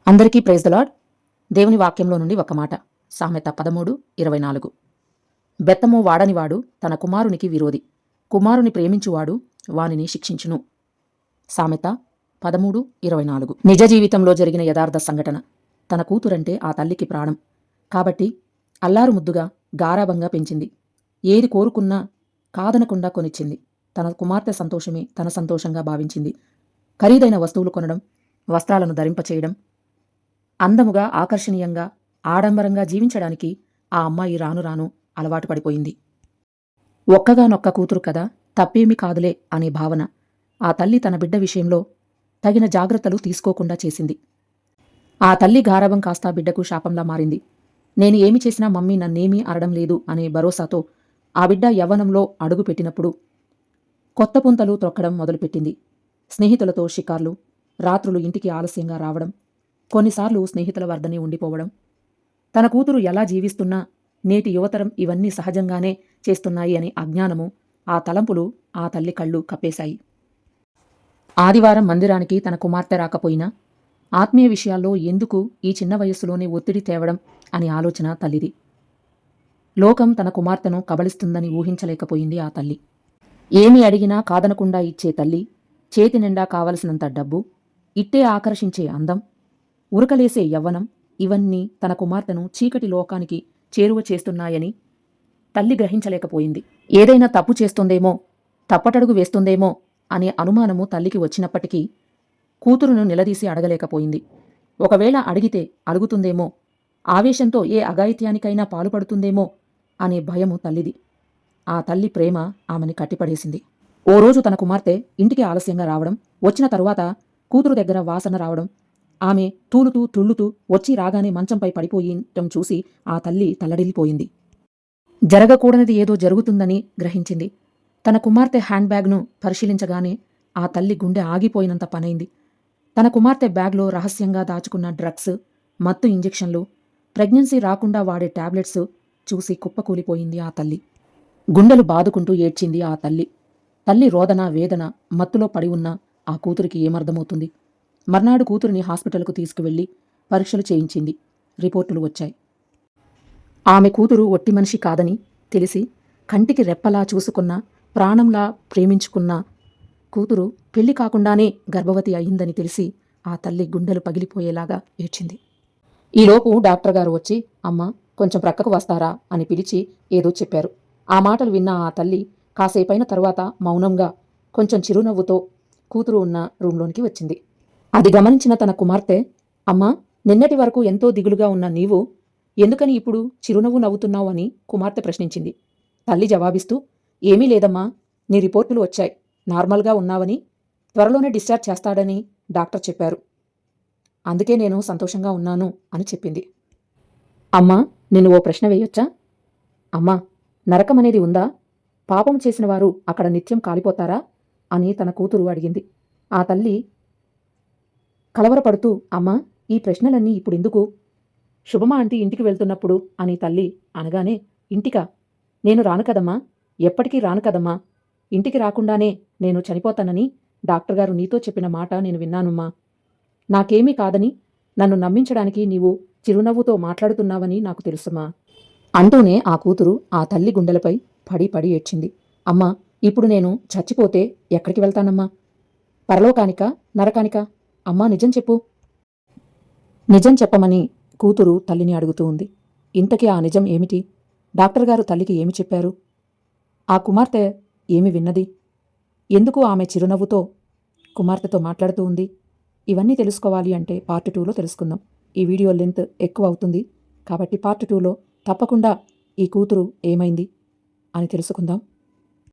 అందరికీ praise the lord. దేవుని వాక్యంలో నుండి ఒక మాట. సామెత 13:24. బెత్తము వాడనివాడు తన కుమారునికి విరోధి, కుమారుని ప్రేమించువాడు వానిని శిక్షించును. సామెత 13:24. నిజ జీవితంలో జరిగిన యథార్థ సంఘటన. తన కూతురంటే ఆ తల్లికి ప్రాణం. కాబట్టి అల్లారు ముద్దుగా గారాబంగా పెంచింది. ఏది కోరుకున్నా కాదనకుండా కొనిచ్చింది. తన కుమార్తె సంతోషమే తన సంతోషంగా భావించింది. ఖరీదైన వస్తువులు కొనడం, వస్త్రాలను ధరింపచేయడం, అందముగా ఆకర్షణీయంగా ఆడంబరంగా జీవించడానికి ఆ అమ్మాయి రాను రాను అలవాటు పడిపోయింది. ఒక్కగానొక్క కూతురు కదా, తప్పేమీ కాదులే అనే భావన ఆ తల్లి తన బిడ్డ విషయంలో తగిన జాగ్రత్తలు తీసుకోకుండా చేసింది. ఆ తల్లి గారాబం కాస్తా బిడ్డకు శాపంలా మారింది. నేను ఏమి చేసినా మమ్మీ నన్నేమీ అనడం లేదు అనే భరోసాతో ఆ బిడ్డ యవ్వనంలో అడుగు పెట్టినప్పుడు కొత్త పుంతలు త్రొక్కడం మొదలుపెట్టింది. స్నేహితులతో షికార్లు, రాత్రులు ఇంటికి ఆలస్యంగా రావడం, కొన్నిసార్లు స్నేహితుల వద్దనే ఉండిపోవడం. తన కూతురు ఎలా జీవిస్తున్నా నేటి యువతరం ఇవన్నీ సహజంగానే చేస్తున్నాయి అనే అజ్ఞానము, ఆ తలంపులు ఆ తల్లి కళ్ళు కప్పేశాయి. ఆదివారం మందిరానికి తన కుమార్తె రాకపోయినా ఆత్మీయ విషయాల్లో ఎందుకు ఈ చిన్న వయస్సులోనే ఒత్తిడి తేవడం అనే ఆలోచన తల్లిది. లోకం తన కుమార్తెను కబళిస్తుందని ఊహించలేకపోయింది ఆ తల్లి. ఏమి అడిగినా కాదనకుండా ఇచ్చే తల్లి, చేతి నిండా కావలసినంత డబ్బు, ఇట్టే ఆకర్షించే అందం, ఉరకలేసే యవ్వనం, ఇవన్నీ తన కుమార్తెను చీకటి లోకానికి చేరువ చేస్తున్నాయని తల్లి గ్రహించలేకపోయింది. ఏదైనా తప్పు చేస్తుందేమో, తప్పటడుగు వేస్తుందేమో అనే అనుమానము తల్లికి వచ్చినప్పటికీ కూతురును నిలదీసి అడగలేకపోయింది. ఒకవేళ అడిగితే అలుగుతుందేమో, ఆవేశంతో ఏ అఘాయిత్యానికైనా పాలుపడుతుందేమో అనే భయము తల్లిది. ఆ తల్లి ప్రేమ ఆమెని కట్టిపడేసింది. ఓ రోజు తన కుమార్తె ఇంటికి ఆలస్యంగా రావడం, వచ్చిన తరువాత కూతురు దగ్గర వాసన రావడం, ఆమె తూలుతూ తుళ్ళుతూ వచ్చి రాగానే మంచంపై పడిపోయటం చూసి ఆ తల్లి తల్లడిల్లిపోయింది. జరగకూడనిది ఏదో జరుగుతుందని గ్రహించింది. తన కుమార్తె హ్యాండ్ బ్యాగ్ను పరిశీలించగానే ఆ తల్లి గుండె ఆగిపోయినంత పనైంది. తన కుమార్తె బ్యాగ్లో రహస్యంగా దాచుకున్న డ్రగ్స్, మత్తు ఇంజెక్షన్లు, ప్రెగ్నెన్సీ రాకుండా వాడే టాబ్లెట్స్ చూసి కుప్పకూలిపోయింది ఆ తల్లి. గుండెలు బాదుకుంటూ ఏడ్చింది ఆ తల్లి. తల్లి రోదన వేదన మత్తులో పడి ఉన్న ఆ కూతురికి ఏమర్థమవుతుంది? మర్నాడు కూతురిని హాస్పిటల్కు తీసుకువెళ్లి పరీక్షలు చేయించింది. రిపోర్టులు వచ్చాయి. ఆమె కూతురు ఒట్టి మనిషి కాదని తెలిసి, కంటికి రెప్పలా చూసుకున్న, ప్రాణంలా ప్రేమించుకున్న కూతురు పెళ్లి కాకుండానే గర్భవతి అయిందని తెలిసి ఆ తల్లి గుండెలు పగిలిపోయేలాగా ఏడ్చింది. ఈలోపు డాక్టర్ గారు వచ్చి, అమ్మా కొంచెం ప్రక్కకు వస్తారా అని పిలిచి ఏదో చెప్పారు. ఆ మాటలు విన్న ఆ తల్లి కాసేపైన తరువాత మౌనంగా కొంచెం చిరునవ్వుతో కూతురు ఉన్న రూంలోనికి వచ్చింది. అది గమనించిన తన కుమార్తె, అమ్మా నిన్నటి వరకు ఎంతో దిగులుగా ఉన్న నీవు ఎందుకని ఇప్పుడు చిరునవ్వు నవ్వుతున్నావు అని కుమార్తె ప్రశ్నించింది. తల్లి జవాబిస్తూ, ఏమీ లేదమ్మా, నీ రిపోర్టులు వచ్చాయి, నార్మల్గా ఉన్నావని, త్వరలోనే డిశ్చార్జ్ చేస్తాడని డాక్టర్ చెప్పారు, అందుకే నేను సంతోషంగా ఉన్నాను అని చెప్పింది. అమ్మా నిన్ను ఓ ప్రశ్న వేయొచ్చా? అమ్మా నరకమనేది ఉందా? పాపం చేసిన వారు అక్కడ నిత్యం కాలిపోతారా అని తన కూతురు అడిగింది. ఆ తల్లి కలవరపడుతూ, అమ్మా ఈ ప్రశ్నలన్నీ ఇప్పుడెందుకు? శుభమా ఆంటీ ఇంటికి వెళ్తున్నప్పుడు అని తల్లి అనగానే, ఇంటికా? నేను రాను కదమ్మా, ఎప్పటికీ రాను కదమ్మా, ఇంటికి రాకుండానే నేను చనిపోతానని డాక్టర్ గారు నీతో చెప్పిన మాట నేను విన్నానుమ్మా. నాకేమీ కాదని నన్ను నమ్మించడానికి నీవు చిరునవ్వుతో మాట్లాడుతున్నావని నాకు తెలుసుమా అంటూనే ఆ కూతురు ఆ తల్లి గుండెలపై పడి పడి ఏడ్చింది. అమ్మా ఇప్పుడు నేను చచ్చిపోతే ఎక్కడికి వెళ్తానమ్మా? పరలోకానికా నరకానికా? అమ్మా నిజం చెప్పు. నిజం చెప్పమని కూతురు తల్లిని అడుగుతూ ఉంది. ఇంతకీ ఆ నిజం ఏమిటి? డాక్టర్ గారు తల్లికి ఏమి చెప్పారు? ఆ కుమార్తె ఏమి విన్నది? ఎందుకు ఆమె చిరునవ్వుతో కుమార్తెతో మాట్లాడుతూ ఉంది? ఇవన్నీ తెలుసుకోవాలి అంటే పార్ట్ 2లో తెలుసుకుందాం. ఈ వీడియో లెంత్ ఎక్కువ అవుతుంది కాబట్టి పార్ట్ 2లో తప్పకుండా ఈ కూతురు ఏమైంది అని తెలుసుకుందాం.